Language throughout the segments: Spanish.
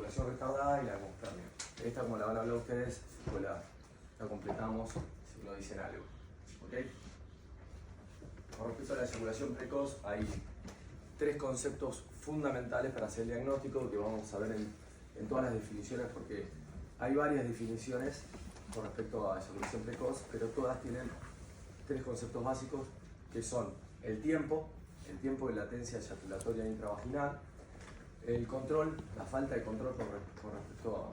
eyaculación retardada y la hemospermia. Esta, como la van a hablar ustedes, pues la completamos si no dicen algo. ¿Ok? Con respecto a la eyaculación precoz, hay tres conceptos fundamentales para hacer el diagnóstico que vamos a ver en todas las definiciones, porque hay varias definiciones con respecto a eyaculación precoz, pero todas tienen tres conceptos básicos que son el tiempo de latencia eyaculatoria intravaginal, el control, la falta de control con respecto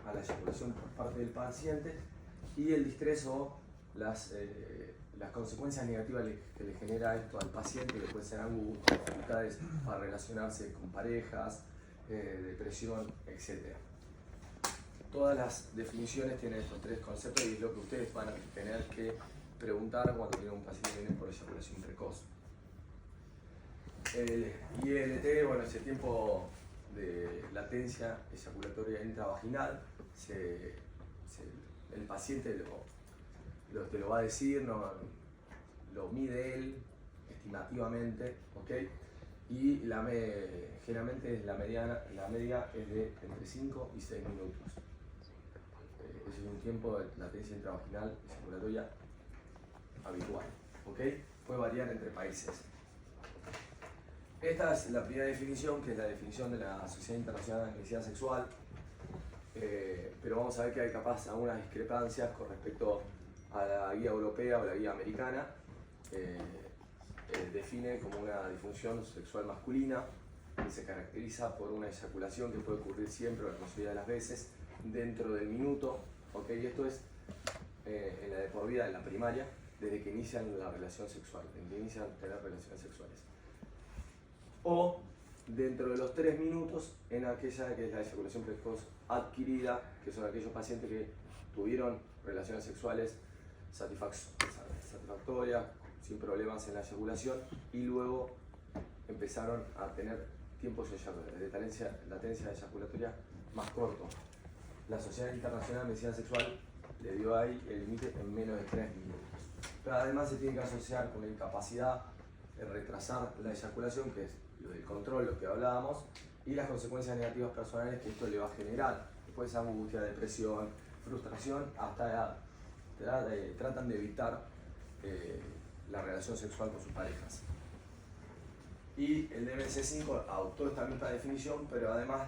a la eyaculación por parte del paciente, y el distrés o las consecuencias negativas que le genera esto al paciente, que puede ser angustia, dificultades para relacionarse con parejas, depresión, etc. Todas las definiciones tienen estos tres conceptos y es lo que ustedes van a tener que preguntar cuando viene un paciente que viene por eyaculación precoz. El ILT, bueno, ese tiempo de latencia eyaculatoria intravaginal, el paciente te lo va a decir, lo mide él estimativamente, ¿ok? Y generalmente la media es de entre 5 y 6 minutos. Ese es un tiempo de latencia intravaginal eyaculatoria habitual, ¿ok? Puede variar entre países. Esta es la primera definición, que es la definición de la Sociedad Internacional de Medicina Sexual, pero vamos a ver que hay capaz algunas discrepancias con respecto a la guía europea o la guía americana. Define como una disfunción sexual masculina que se caracteriza por una eyaculación que puede ocurrir siempre o la mayoría de las veces dentro del minuto, ¿ok? Y esto es en la de por vida, en la primaria, desde que inician la relación sexual, desde que inician tener relaciones sexuales. O dentro de los 3 minutos en aquella que es la eyaculación precoz adquirida, que son aquellos pacientes que tuvieron relaciones sexuales satisfactorias, sin problemas en la eyaculación, y luego empezaron a tener tiempos de latencia eyaculatoria más cortos. La Sociedad Internacional de Medicina Sexual le dio ahí el límite en menos de 3 minutos. Pero además se tiene que asociar con la incapacidad de retrasar la eyaculación, que es lo del control, lo que hablábamos, y las consecuencias negativas personales que esto le va a generar. Después angustia, depresión, frustración, hasta tratan de evitar la relación sexual con sus parejas. Y el DMC5 adoptó esta misma definición, pero además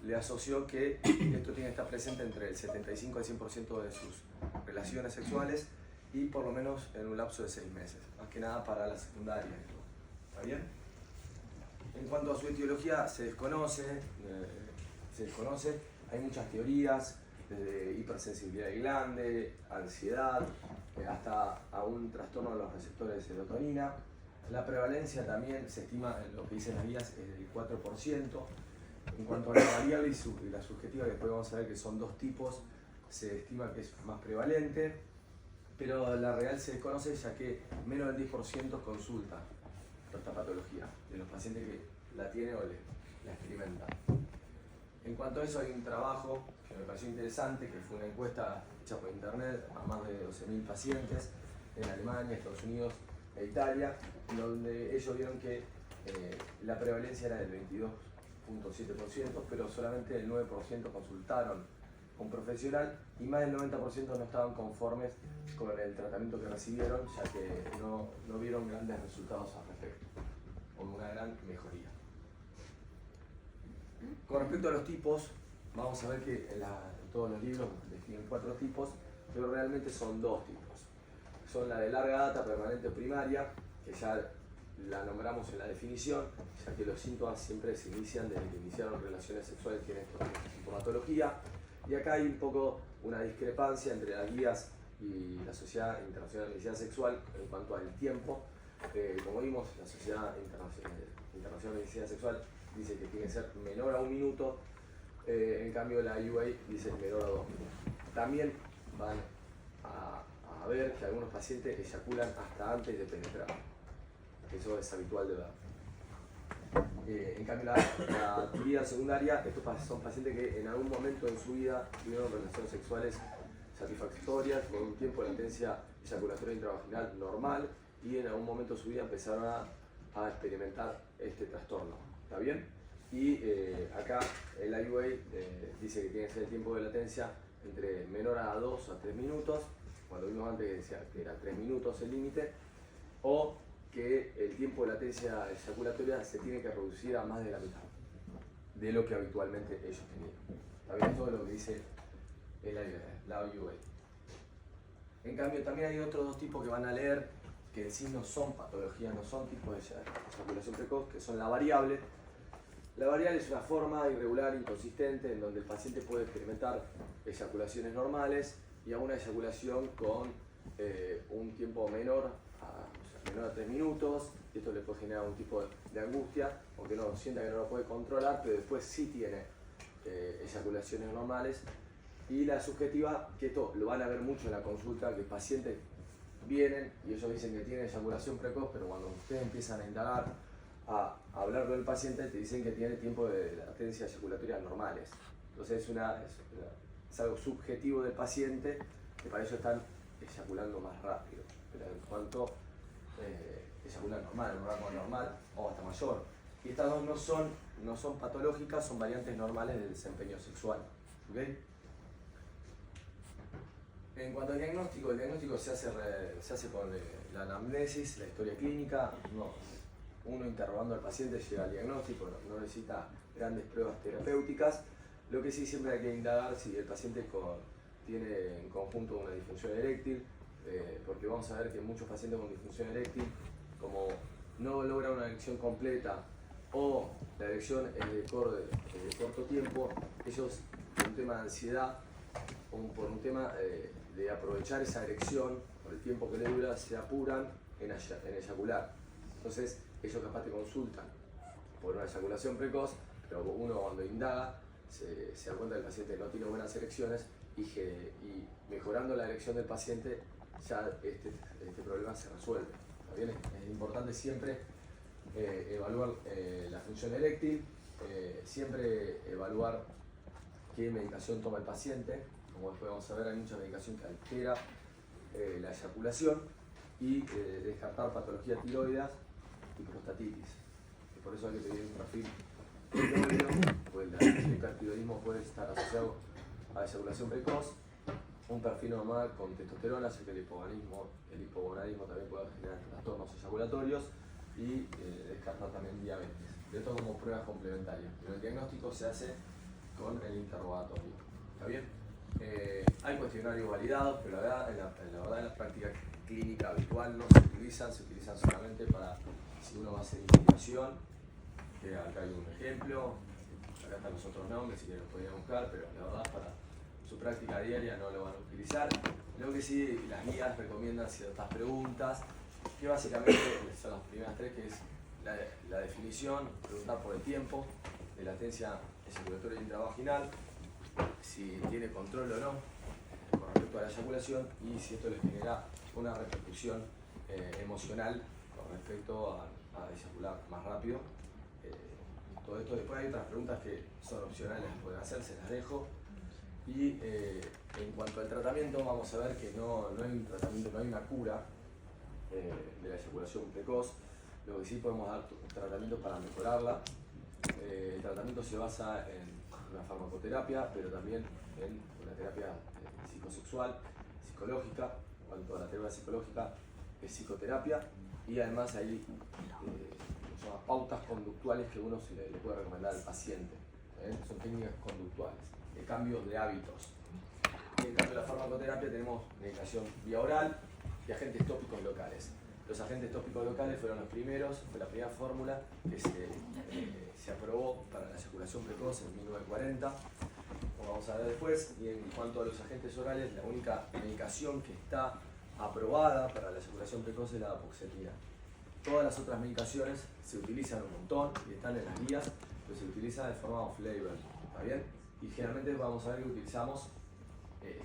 le asoció que esto tiene que estar presente entre el 75 y el 100% de sus relaciones sexuales y por lo menos en un lapso de 6 meses, más que nada para la secundaria. ¿Está bien? En cuanto a su etiología, se desconoce, hay muchas teorías, desde hipersensibilidad de glande, ansiedad, hasta a un trastorno de los receptores de serotonina. La prevalencia también se estima, en lo que dicen las guías, es del 4%. En cuanto a la variable y la subjetiva, que después vamos a ver que son dos tipos, se estima que es más prevalente, pero la real se desconoce, ya que menos del 10% consulta esta patología de los pacientes que la tienen o la experimentan. En cuanto a eso, hay un trabajo que me pareció interesante, que fue una encuesta hecha por internet a más de 12.000 pacientes en Alemania, Estados Unidos e Italia, donde ellos vieron que la prevalencia era del 22.7%, pero solamente el 9% consultaron a un profesional y más del 90% no estaban conformes con el tratamiento que recibieron, ya que no vieron grandes resultados al respecto, o una gran mejoría. Con respecto a los tipos, vamos a ver que en todos los libros definen 4 tipos, pero realmente son 2 tipos. Son la de larga data, permanente o primaria, que ya la nombramos en la definición, ya que los síntomas siempre se inician desde que iniciaron relaciones sexuales, tienen esta sintomatología. Y acá hay un poco una discrepancia entre las guías y la Sociedad Internacional de Medicina Sexual en cuanto al tiempo. Como vimos, la Sociedad Internacional de Medicina Sexual dice que tiene que ser menor a 1 minuto, en cambio la UA dice menor a 2 minutos. También van a ver que algunos pacientes eyaculan hasta antes de penetrar. Eso es habitual de ver. En cambio la actividad secundaria, estos son pacientes que en algún momento en su vida tuvieron relaciones sexuales satisfactorias con un tiempo de latencia eyaculatoria intravaginal normal y en algún momento de su vida empezaron a experimentar este trastorno. ¿Está bien? Y acá el IUA dice que tiene que ser el tiempo de latencia entre menor a 2 a 3 minutos, cuando vimos antes que decía que era 3 minutos el límite, o que el tiempo de latencia eyaculatoria se tiene que reducir a más de la mitad de lo que habitualmente ellos tenían. Está bien, todo lo que dice la IUA. En cambio, también hay otros dos tipos que van a leer que en sí no son patologías, no son tipos de eyaculación precoz, que son la variable. La variable es una forma irregular, inconsistente, en donde el paciente puede experimentar eyaculaciones normales y a una eyaculación con un tiempo menor a 3 minutos, y esto le puede generar un tipo de angustia, aunque no sienta que no lo puede controlar, pero después sí tiene eyaculaciones normales. Y la subjetiva, que esto lo van a ver mucho en la consulta, que pacientes vienen y ellos dicen que tienen eyaculación precoz, pero cuando ustedes empiezan a indagar, a hablar con el paciente, te dicen que tiene tiempo de latencia eyaculatoria normales. Entonces es algo subjetivo del paciente, que para ellos están eyaculando más rápido, pero en cuanto eyacular normal, un rango normal o hasta mayor. Y estas dos no son patológicas, son variantes normales del desempeño sexual. ¿Okay? En cuanto al diagnóstico, el diagnóstico se hace con la anamnesis, la historia clínica. Uno interrogando al paciente llega al diagnóstico, no necesita grandes pruebas terapéuticas. Lo que sí siempre hay que indagar si el paciente tiene en conjunto una disfunción eréctil, porque vamos a ver que muchos pacientes con disfunción eréctil, como no logran una erección completa o la erección es de corto tiempo, ellos por un tema de ansiedad o por un tema de aprovechar esa erección por el tiempo que le dura, se apuran en eyacular. Entonces ellos capaz te consultan por una eyaculación precoz, pero uno cuando indaga se da cuenta que el paciente no tiene buenas erecciones y mejorando la erección del paciente ya este problema se resuelve. ¿Está bien? Es importante siempre evaluar la función eréctil, siempre evaluar qué medicación toma el paciente. Como después vamos a ver, hay mucha medicación que altera la eyaculación, y descartar patologías tiroideas y prostatitis. Y por eso hay que pedir un perfil tiroideo, pues el hipertiroidismo puede estar asociado a eyaculación precoz, un perfil normal con testosterona, ya que el hipogonadismo también puede generar trastornos eyaculatorios, y descartar también diabetes. Esto como pruebas complementarias, pero el diagnóstico se hace con el interrogatorio. ¿Está bien? Hay cuestionarios validados, pero la verdad en la práctica clínica habitual no se utilizan solamente para si uno va a hacer investigación, que acá hay un ejemplo, acá están los otros nombres, si quieren los podrían buscar, pero la verdad para su práctica diaria no lo van a utilizar. Lo que sí, las guías recomiendan ciertas preguntas, que básicamente son las primeras tres, que es la definición, preguntar por el tiempo de latencia eyaculatoria intravaginal, si tiene control o no con respecto a la eyaculación, y si esto le genera una repercusión emocional con respecto a eyacular más rápido. Todo esto. Después hay otras preguntas que son opcionales, pueden hacer, se las dejo. Y en cuanto al tratamiento, vamos a ver que no hay un tratamiento, no hay una cura de la eyaculación precoz. Lo que sí podemos dar tratamientos para mejorarla. El tratamiento se basa en una farmacoterapia, pero también en una terapia psicosexual, psicológica. En cuanto a la terapia psicológica, es psicoterapia, y además hay pautas conductuales que uno le puede recomendar al paciente. Son técnicas conductuales, de cambios de hábitos. En cambio, la farmacoterapia tenemos medicación vía oral y agentes tópicos locales. Los agentes tópicos locales fueron los primeros, fue la primera fórmula que se aprobó para la eyaculación precoz en 1940, como vamos a ver después. Y en cuanto a los agentes orales, la única medicación que está aprobada para la eyaculación precoz es la apoxetina. Todas las otras medicaciones se utilizan un montón y están en las guías, pero se utiliza de forma off-label, ¿está bien? Y generalmente vamos a ver que utilizamos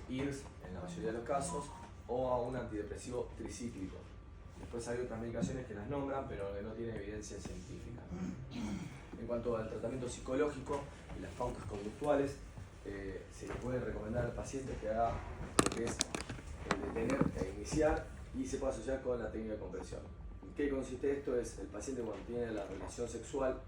IRS en la mayoría de los casos, o a un antidepresivo tricíclico. Después hay otras medicaciones que las nombran, pero que no tienen evidencia científica. En cuanto al tratamiento psicológico y las pautas conductuales, se le puede recomendar al paciente que haga lo que es detener e iniciar, y se puede asociar con la técnica de compresión. ¿En qué consiste esto? Es el paciente cuando tiene la relación sexual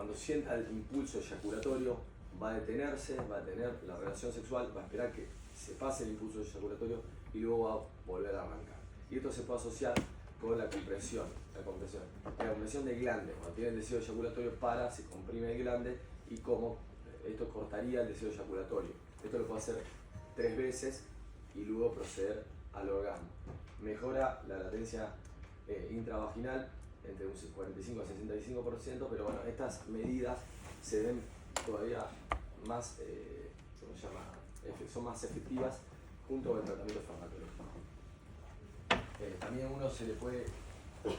cuando sienta el impulso eyaculatorio va a detenerse, va a tener la relación sexual, va a esperar que se pase el impulso eyaculatorio y luego va a volver a arrancar. Y esto se puede asociar con la compresión del glande. Cuando tiene el deseo eyaculatorio se comprime el glande y como esto cortaría el deseo eyaculatorio. Esto lo puede hacer 3 veces y luego proceder al orgasmo. Mejora la latencia intravaginal entre un 45 a 65%, pero bueno, estas medidas se ven todavía más, son más efectivas junto con el tratamiento farmacológico. También uno se le puede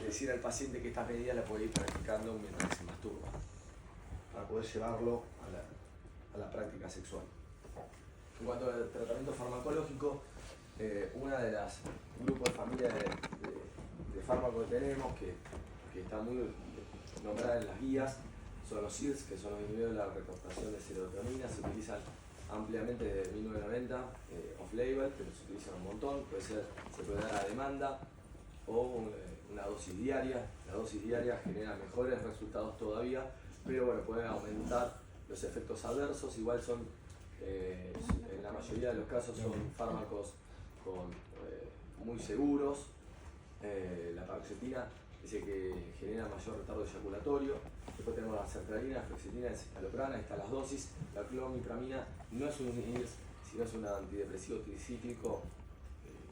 decir al paciente que estas medidas las puede ir practicando mientras se masturba, para poder llevarlo a la práctica sexual. En cuanto al tratamiento farmacológico, una de las grupos de familia de fármacos que tenemos, que está muy nombrada en las guías, son los SIRS, que son los inhibidores de la recaptación de serotonina. Se utilizan ampliamente desde 1990, off-label, pero se utilizan un montón. Se puede dar a demanda o una dosis diaria. La dosis diaria genera mejores resultados todavía, pero bueno, pueden aumentar los efectos adversos. Igual son, en la mayoría de los casos, son fármacos muy seguros. La paroxetina dice que genera mayor retardo eyaculatorio. Después tenemos la sertralina, la fluoxetina, la citalopram. Ahí están las dosis. La clomipramina no es un INS, sino es un antidepresivo tricíclico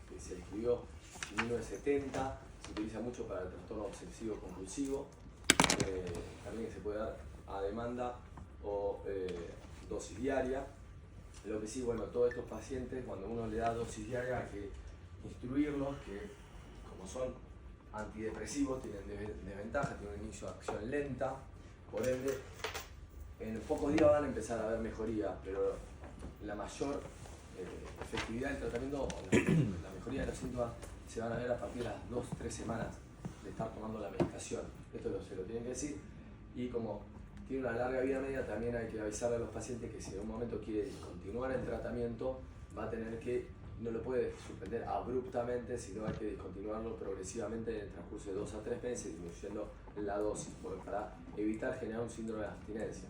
que se describió en 1970. Se utiliza mucho para el trastorno obsesivo compulsivo. También se puede dar a demanda o dosis diaria. Lo que sí, bueno, todos estos pacientes, cuando uno le da dosis diaria, hay que instruirlos que, como son antidepresivos, tienen desventaja, tienen un inicio de acción lenta, por ende, en pocos días van a empezar a ver mejoría, pero la mayor efectividad del tratamiento, la mejoría de los síntomas, se van a ver a partir de las 2-3 semanas de estar tomando la medicación. Esto se lo tienen que decir, y como tiene una larga vida media, también hay que avisarle a los pacientes que si en un momento quiere discontinuar el tratamiento, va a tener que, no lo puede suspender abruptamente, sino hay que discontinuarlo progresivamente en el transcurso de 2 a 3 meses, disminuyendo la dosis, para evitar generar un síndrome de abstinencia.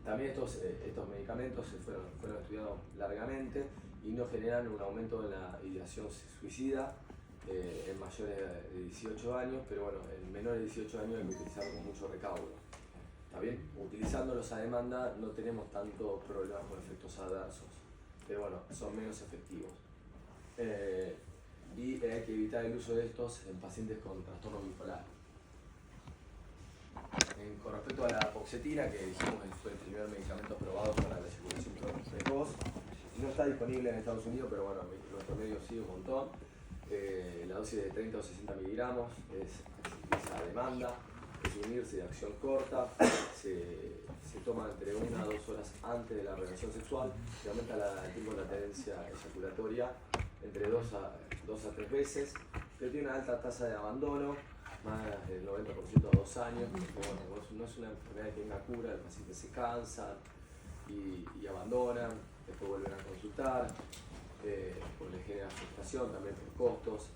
También estos medicamentos fueron estudiados largamente y no generan un aumento en la ideación suicida en mayores de 18 años, pero bueno, en menores de 18 años hay que utilizarlo con mucho recaudo. ¿Está bien? Utilizándolos a demanda no tenemos tantos problemas con efectos adversos, pero bueno, son menos efectivos. Y hay que evitar el uso de estos en pacientes con trastorno bipolar. Con respecto a la apoxetina, que dijimos que fue el primer medicamento aprobado para la eyaculación precoz, no está disponible en Estados Unidos, pero bueno, nuestro medio sí un montón. La dosis de 30 o 60 miligramos es a demanda, es unirse de acción corta, se toma entre 1 a 2 horas antes de la relación sexual, se aumenta el tiempo de latencia eyaculatoria entre 2 a 3 veces, pero tiene una alta tasa de abandono, más del 90% a 2 años, porque bueno, no es una enfermedad que tenga cura, el paciente se cansa y abandonan, después vuelven a consultar, pues les genera frustración también por costos,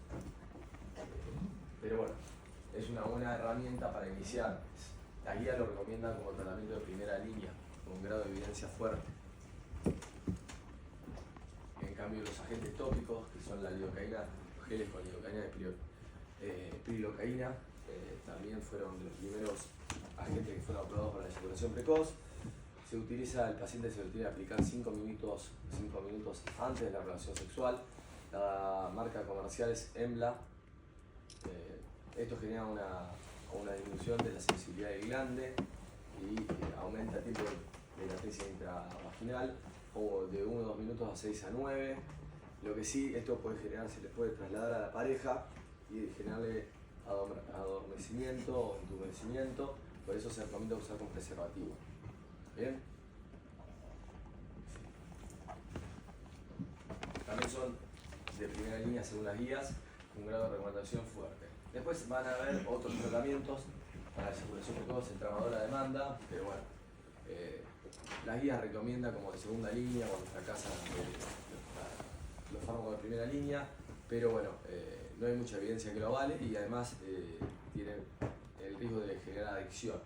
pero bueno, es una buena herramienta para iniciar. La guía lo recomienda como tratamiento de primera línea, con un grado de evidencia fuerte. En cambio, los agentes tópicos, que son la lidocaína, los geles con lidocaína de pirilocaína, también fueron de los primeros agentes que fueron aprobados para la eyaculación precoz. Se utiliza, el paciente se lo tiene que aplicar 5 minutos antes de la relación sexual. La marca comercial es EMBLA. Esto genera una disminución de la sensibilidad del glande y aumenta el tiempo de latencia intravaginal, o de 1 o 2 minutos a 6 a 9. Lo que sí, esto puede generar, se le puede trasladar a la pareja y generarle adormecimiento o entumecimiento, por eso se recomienda usar con preservativo. ¿Bien? También son de primera línea según las guías, un grado de recomendación fuerte. Después van a haber otros tratamientos para la eyaculación precoz, el tramador a demanda, pero bueno, las guías recomiendan como de segunda línea cuando fracasan los fármacos de primera línea, pero bueno, no hay mucha evidencia que lo avale y además tienen el riesgo de generar adicción.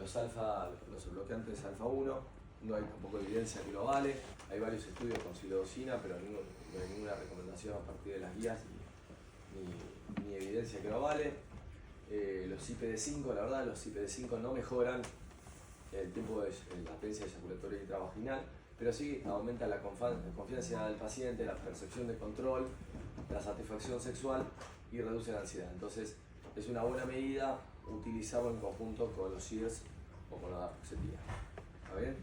los bloqueantes alfa 1, no hay tampoco evidencia que lo vale. Hay varios estudios con psilocibina, pero no hay ninguna recomendación a partir de las guías ni evidencia que lo vale. Los IPD5, la verdad, los IPD5 no mejoran el tiempo de latencia eyaculatoria intravaginal, pero sí aumenta la confianza del paciente, la percepción de control, la satisfacción sexual y reduce la ansiedad. Entonces, es una buena medida utilizarlo en conjunto con los SIERS o con la dapaxetina. ¿Está bien?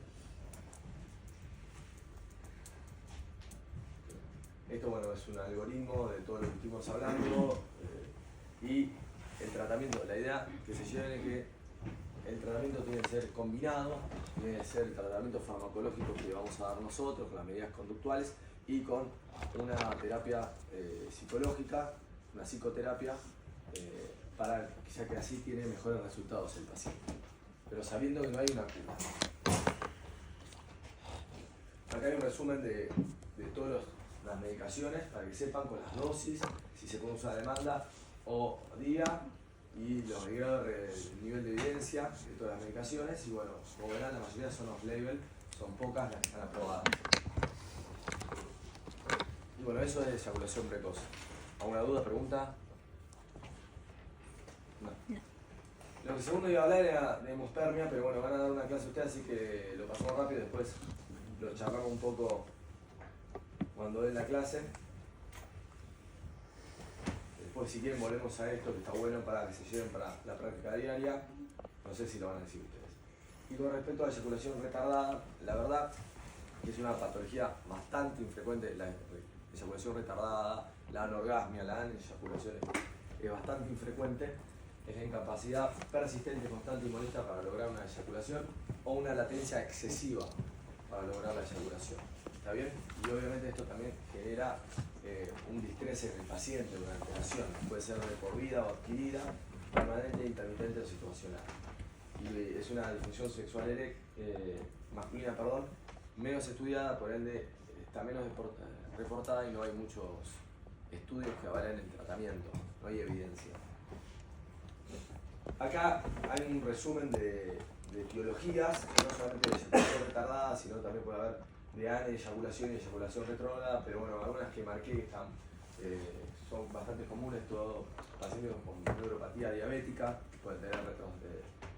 Esto, bueno, es un algoritmo de todo lo que estuvimos hablando y el tratamiento, la idea que se lleve es que el tratamiento tiene que ser combinado, tiene que ser el tratamiento farmacológico que vamos a dar nosotros con las medidas conductuales y con una terapia psicológica, una psicoterapia, ya que así tiene mejores resultados el paciente, pero sabiendo que no hay una cura. Acá hay un resumen de todas las medicaciones para que sepan con las dosis, si se puede usar a demanda o día y los grados de nivel de evidencia de todas las medicaciones. Y bueno, como verán, la mayoría son off-label, son pocas las que están aprobadas. Y bueno, eso es eyaculación precoz. ¿Alguna duda, pregunta? No. Lo que segundo iba a hablar era de hemospermia, pero bueno, van a dar una clase ustedes, así que lo pasamos rápido, después lo charlamos un poco cuando den la clase. Después, si quieren, volvemos a esto, que está bueno para que se lleven para la práctica diaria. No sé si lo van a decir ustedes. Y con respecto a la eyaculación retardada, la verdad que es una patología bastante infrecuente. La eyaculación retardada, la anorgasmia, la aneyaculación es bastante infrecuente. Es la incapacidad persistente, constante y molesta para lograr una eyaculación o una latencia excesiva para lograr la eyaculación. ¿Está bien? Y obviamente esto también genera un distrés en el paciente durante la acción. Puede ser de por vida o adquirida, permanente, intermitente o situacional. Y es una disfunción sexual masculina, menos estudiada, por ende está menos reportada y no hay muchos estudios que avalen el tratamiento, no hay evidencia. Acá hay un resumen de etiologías, no solamente de eyaculación retardada, sino también puede haber de aneyaculación y eyaculación retrógrada, pero bueno, algunas que marqué que están, son bastante comunes, todo pacientes con neuropatía diabética, que pueden tener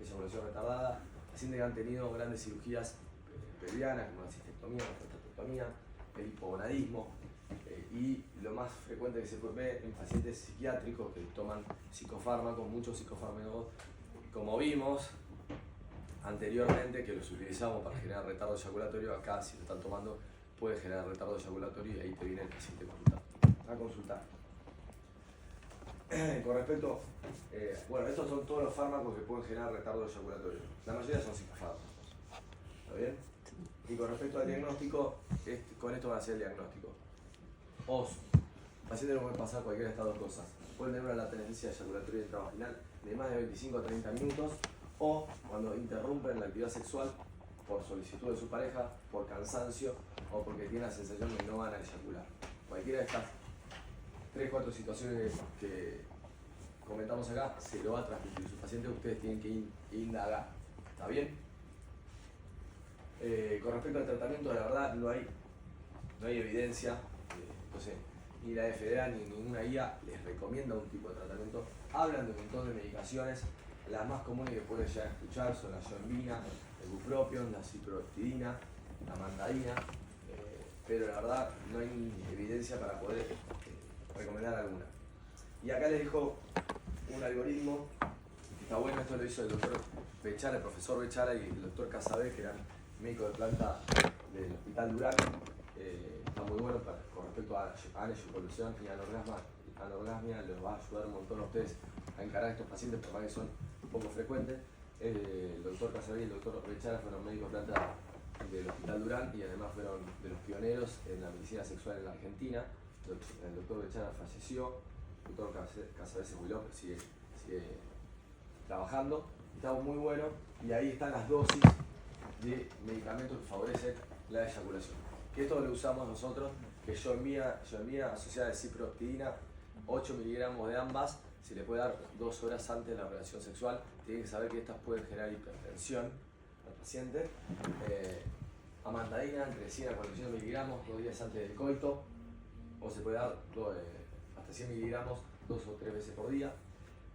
eyaculación retardada, pacientes que han tenido grandes cirugías pelvianas, como la cistectomía, la prostatectomía, el hipogonadismo, y lo más frecuente que se puede ver en pacientes psiquiátricos que toman psicofármacos, muchos psicofármacos, como vimos anteriormente, que los utilizamos para generar retardo eyaculatorio. Acá, si lo están tomando, puede generar retardo eyaculatorio y ahí te viene el paciente a consultar. Con respecto, bueno, estos son todos los fármacos que pueden generar retardo eyaculatorio. La mayoría son psicofármacos. ¿Está bien? Y con respecto al diagnóstico, con esto va a ser el diagnóstico. OS. El paciente no puede pasar cualquiera de estas dos cosas. Pueden tener una latencia eyaculatoria intravaginal de más de 25 a 30 minutos, o cuando interrumpen la actividad sexual por solicitud de su pareja, por cansancio o porque tiene la sensación de que no van a eyacular. Cualquiera de estas 3-4 situaciones que comentamos acá se lo va a transmitir su paciente. Ustedes tienen que indagar. ¿Está bien? Con respecto al tratamiento, la verdad no hay evidencia. Entonces, ni la FDA ni ninguna guía les recomienda un tipo de tratamiento. Hablan de un montón de medicaciones. Las más comunes que pueden ya escuchar son la yoembina, el bupropion, la ciprofloxacina, la mandadina, pero la verdad no hay evidencia para poder recomendar alguna. Y acá les dejo un algoritmo que está bueno. Esto lo hizo el doctor Bechala, el profesor Bechala, y el doctor Casabé, que eran médicos de planta del Hospital Durán. Está muy bueno con respecto a aneyaculación y anorgasmia. Les va a ayudar un montón a ustedes a encarar a estos pacientes, porque son un poco frecuentes. El doctor Casabé y el doctor Bechala fueron médicos de planta del Hospital Durán y además fueron de los pioneros en la medicina sexual en la Argentina. El doctor Bechala falleció, el doctor Casabé se jubiló, pero sigue trabajando. Está muy bueno, y ahí están las dosis de medicamentos que favorecen la eyaculación. Que esto lo usamos nosotros, que yoembina asociada de ciprofloxacina, 8 miligramos de ambas, se le puede dar 2 horas antes de la relación sexual. Tiene que saber que estas pueden generar hipertensión al paciente. Amantadina entre 100 a 400 miligramos 2 días antes del coito, o se puede dar hasta 100 miligramos 2 o 3 veces por día.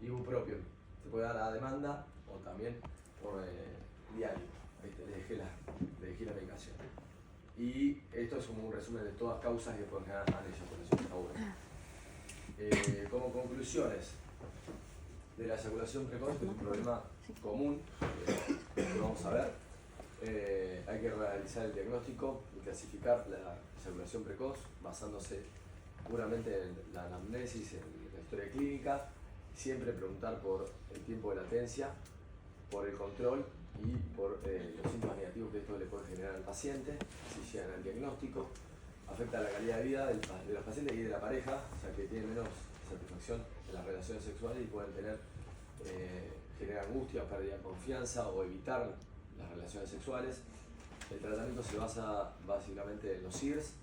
Ibupropión se puede dar a demanda o también por diario. Le dejé la medicación. Y esto es como un resumen de todas causas que pueden generar anemia, por eso está bueno. Como conclusiones de la eyaculación precoz, que es un problema común que vamos a ver, hay que realizar el diagnóstico y clasificar la eyaculación precoz basándose puramente en la anamnesis, en la historia clínica, siempre preguntar por el tiempo de latencia, por el control y por los síntomas negativos que esto le puede generar al paciente, si llegan al diagnóstico. Afecta la calidad de vida de los pacientes y de la pareja, o sea que tienen menos satisfacción en las relaciones sexuales y pueden generar angustia, pérdida de confianza o evitar las relaciones sexuales. El tratamiento se basa básicamente en los SIRS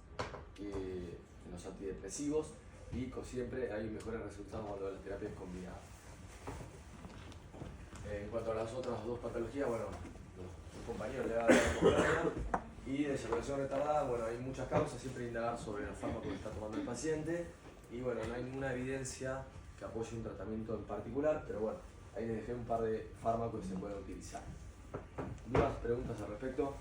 y en los antidepresivos y siempre hay mejores resultados cuando la terapia es combinada. En cuanto a las otras 2 patologías, bueno, los compañeros le van a dar y de eyaculación retardada, bueno, hay muchas causas, siempre indagar sobre el fármaco que está tomando el paciente y bueno, no hay ninguna evidencia que apoye un tratamiento en particular, pero bueno, ahí les dejé un par de fármacos que se pueden utilizar. ¿Dudas, preguntas al respecto?